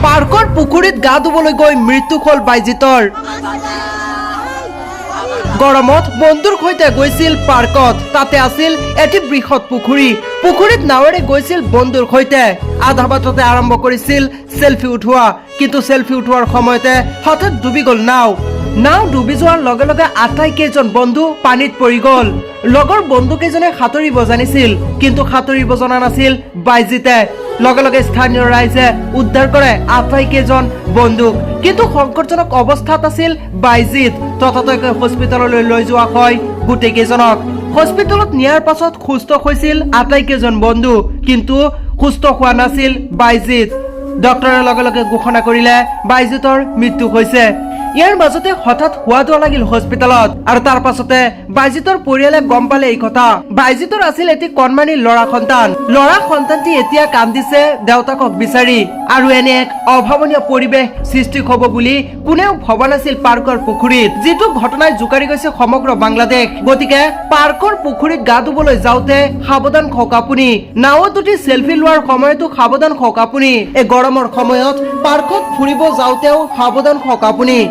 পাৰ্কৰ পুখুৰীত গা ধুবলৈ গৈ মৃত্যু হ'ল বাইজিতৰ। গৰমত বন্ধুৰ সৈতে গৈছিল পাৰ্কত। তাতে আছিল এটি বৃহৎ পুখুৰীত নাৱেৰে গৈছিল বন্ধুৰ সৈতে। আধা বাটতে আৰম্ভ কৰিছিল সেলফি উঠোৱা, কিন্তু সেলফি উঠোৱাৰ সময়তে হঠাৎ ডুবি গ'ল নাও ডুবি যোৱাৰ লগে লগে আটাইকেইজন বন্ধু পানীত পৰি গ'ল। লগৰ বন্ধুকেইজনে সাঁতুৰিব জানিছিল, কিন্তু সাঁতুৰিব জনা নাছিল বাইজিতে। লগে লগে স্থানীয় ৰাইজে উদ্ধাৰ কৰে আটাইকেইজন বন্ধুক, কিন্তু সংকটজনক অৱস্থাত আছিল বাইজিত। ততাতৈয়াকৈ হস্পিতাললৈ লৈ যোৱা হয় গোটেইকেইজনক। হস্পিতালত নিয়াৰ পাছত সুস্থ হৈছিল আটাইকেইজন বন্ধু, কিন্তু সুস্থ হোৱা নাছিল বাইজিত। ডক্টৰে লগে লগে ঘোষণা কৰিলে বাইজিতৰ মৃত্যু হৈছে। ইয়াৰ মাজতে হঠাৎ হোৱা দোৱা লাগিল হস্পিতালত, আৰু তাৰ পাছতে বাইজিতৰ পৰিয়ালে গম পালে এই কথা। বাইজিতৰ আছিল এটি কণমানি ল'ৰা সন্তানটি এতিয়া কান্দিছে দেউতাকক বিচাৰি। আৰু এনে এক অভাৱনীয় পৰিৱেশ সৃষ্টি হ'ব বুলি কোনেও ভবা নাছিল পাৰ্কৰ পুখুৰীত, যিটো ঘটনাই জোকাৰি গৈছে সমগ্ৰ বাংলাদেশ। গতিকে পাৰ্কৰ পুখুৰীত গা ধুবলৈ যাওঁতে সাৱধান হওক আপুনি। নাৱত উঠি সেলফি লোৱাৰ সময়তো সাৱধান হওক আপুনি। এই গৰমৰ সময়ত পাৰ্কত ফুৰিব যাওঁতেও সাৱধান হওক আপুনি।